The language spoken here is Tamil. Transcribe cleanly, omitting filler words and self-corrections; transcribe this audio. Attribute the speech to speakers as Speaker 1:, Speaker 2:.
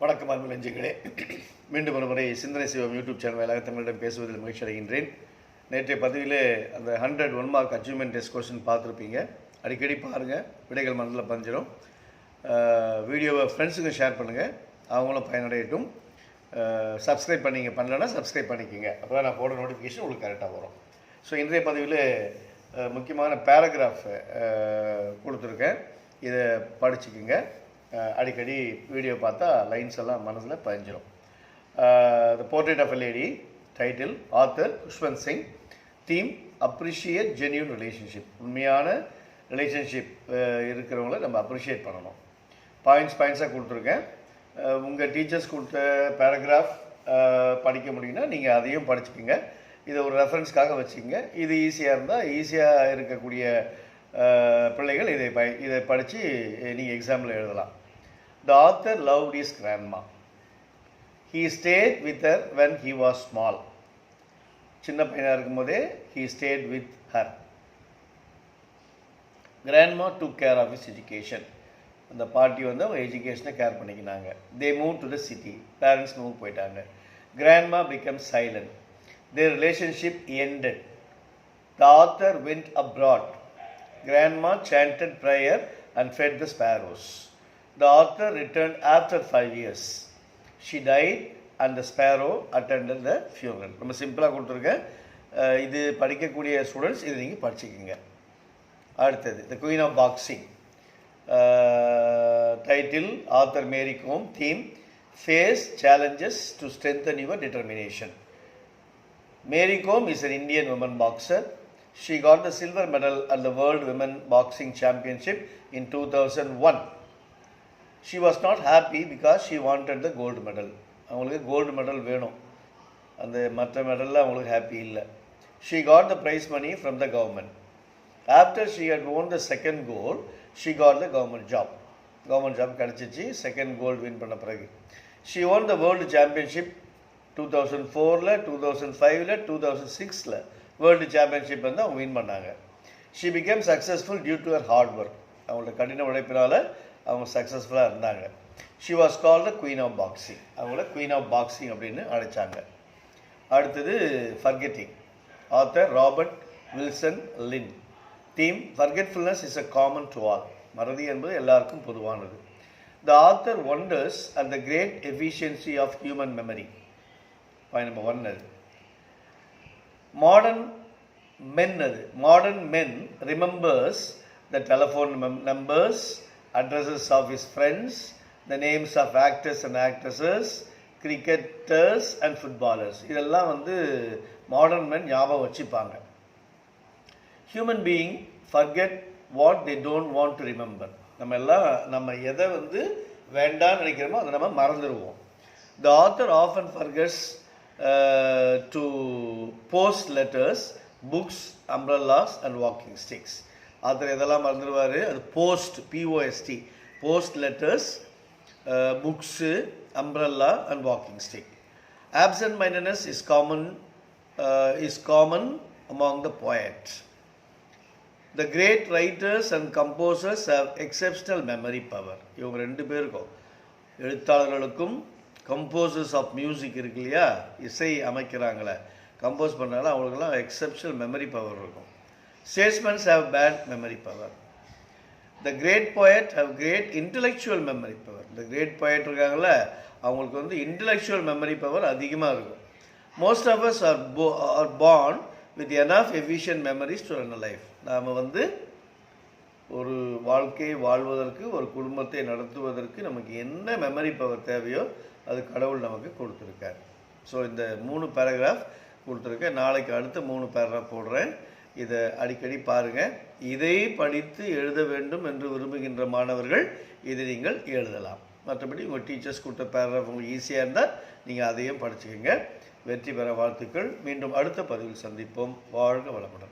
Speaker 1: வணக்கம் அன்பு நெஞ்சுகளே. மீண்டும் ஒரு முறை சிந்தனை சிவம் யூடியூப் சேனல் வாயிலாக தங்களிடம் பேசுவதில் மகிழ்ச்சி அடைகின்றேன். நேற்றைய பதிவிலே அந்த 100 1 மார்க் அச்சீவ்மெண்ட் டெஸ்ட் கொஸ்டின் பார்த்துருப்பீங்க. அடிக்கடி பாருங்கள், விடைகள் மனதில் பதிஞ்சிடும். வீடியோவை ஃப்ரெண்ட்ஸுக்கும் ஷேர் பண்ணுங்கள், அவங்களும் பயனடையட்டும். சப்ஸ்கிரைப் பண்ணிங்க, பண்ணலைன்னா சப்ஸ்கிரைப் பண்ணிக்கோங்க, அப்போ தான் நான் போடுற நோட்டிஃபிகேஷன் உங்களுக்கு கரெக்டாக வரும். ஸோ இன்றைய பதிவில் முக்கியமான பேராகிராஃப் கொடுத்துருக்கேன், இதை படிச்சுக்குங்க. அடிக்கடி வீடியோ பார்த்தா லைன்ஸ் எல்லாம் மனசில் பதிஞ்சிடும். The portrait of a lady, title author Khushwant Singh, theme appreciate genuine relationship. உண்மையான ரிலேஷன்ஷிப் இருக்கிறவங்கள நம்ம அப்ரிஷியேட் பண்ணணும். பாயிண்ட்ஸாக கொடுத்துருக்கேன். உங்கள் டீச்சர்ஸ் கொடுத்த பேராகிராஃப் படிக்க முடியும்னா நீங்கள் அதையும் படிச்சுக்கோங்க. இதை ஒரு ரெஃபரன்ஸ்க்காக வச்சுக்கோங்க. இது ஈஸியாக இருந்தால், ஈஸியாக இருக்கக்கூடிய பிள்ளைகள் இதை படித்து நீங்கள் எக்ஸாமில் எழுதலாம். The author loved his grandma. He stayed with her when he was small. சின்ன பையனாக இருக்கும்போதே he stayed with her. Grandma took care of his education. அந்த பாட்டி வந்து அவங்க எஜுகேஷனை கேர் பண்ணிக்கினாங்க. They moved to the city. Parents move போயிட்டாங்க. Grandma became silent. Their relationship ended. The author went abroad. Grandma chanted prayer and fed the sparrows. The author returned after 5 years. She died and the sparrow attended the funeral. நம்ம சிம்பிளாக கொடுத்துருக்கேன். இது படிக்கக்கூடிய ஸ்டூடெண்ட்ஸ் இதை நீங்கள் படிச்சுக்கிங்க. அடுத்தது the queen of boxing. Title author Mary Kom, theme face challenges to strengthen your determination. Mary Kom is an Indian woman boxer. She got the silver medal at the World Women Boxing Championship in 2001. She was not happy because she wanted the gold medal. அவங்களுக்கு கோல்டு மெடல் வேணும், அந்த மற்ற மெடலில் அவங்களுக்கு ஹாப்பி இல்லை. She got the prize money from the government. After she had won the second gold, she got the government job. Government job கிடச்சிச்சு செகண்ட் கோல்டு வின் பண்ண பிறகு. She won the world championship 2004, 2005, 2006 world championship வந்து அவங்க வின் பண்ணாங்க. She became successful due to her hard work. அவங்களோட கடின உழைப்பினால் அவங்க சக்ஸஸ்ஃபுல்லாக இருந்தாங்க. She was called the queen of boxing. அவங்கள குயின் ஆஃப் பாக்ஸிங் அப்படின்னு அழைச்சாங்க. அடுத்தது forgetting. Author Robert Wilson Lynd. Theme forgetfulness is a common to all. மறதி என்பது எல்லாருக்கும் பொதுவானது. The author wonders at the great efficiency of human memory. Point number 1 அது. Modern men remembers the telephone numbers, addresses of his friends, the names of actors and actresses, cricketers and footballers. இதெல்லாம் வந்து மாடர்ன் men ஞாபகம் வச்சுப்பாங்க. Human being forget what they don't want to remember. நம்ம எதை வந்து வேண்டான்னு நினைக்கிறோமோ அதை நம்ம மறந்துடுவோம். The author often forgets to post letters, books, umbrellas and walking sticks. Author இதெல்லாம் மறந்துடுவார். அது post, POST, post letters, books, umbrella and walking stick. Absent mindedness is common among the poets. The great writers and composers have exceptional memory power. இவங்க ரெண்டு பேருக்கும், எழுத்தாளர்களுக்கும் கம்போசர்ஸ் ஆஃப் மியூசிக் இருக்கு இல்லையா, இசை அமைக்கிறாங்களே, கம்போஸ் பண்ணுறாங்களா, அவங்களுக்கெல்லாம் எக்ஸப்ஷனல் மெமரி பவர் இருக்கும். Statesmen have bad memory power. The great poet have great intellectual memory power. இந்த கிரேட் போயட் இருக்காங்கள, அவங்களுக்கு வந்து இன்டலெக்சுவல் மெமரி பவர் அதிகமாக இருக்கும். Most of us are born with enough efficient memories to run a life. நாம் வந்து ஒரு வாழ்க்கையை வாழ்வதற்கு, ஒரு குடும்பத்தை நடத்துவதற்கு நமக்கு என்ன மெமரி பவர் தேவையோ அது கடவுள் நமக்கு கொடுத்துருக்கார். ஸோ இந்த 3 பேராகிராஃப் கொடுத்துருக்கேன். நாளைக்கு அடுத்த 3 பேராகிராஃப் போடுறேன். இதை அடிக்கடி பாருங்கள். இதை படித்து எழுத வேண்டும் என்று விரும்புகின்ற மாணவர்கள் இதை நீங்கள் எழுதலாம். மற்றபடி உங்கள் டீச்சர்ஸ் கொடுத்த பேராகிராஃப் உங்களுக்கு ஈஸியாக இருந்தால் நீங்கள் அதையும் படிச்சுக்கோங்க. வெற்றி பெற வாழ்த்துக்கள். மீண்டும் அடுத்த பதிவில் சந்திப்போம். வாழ்க வளமுடன்.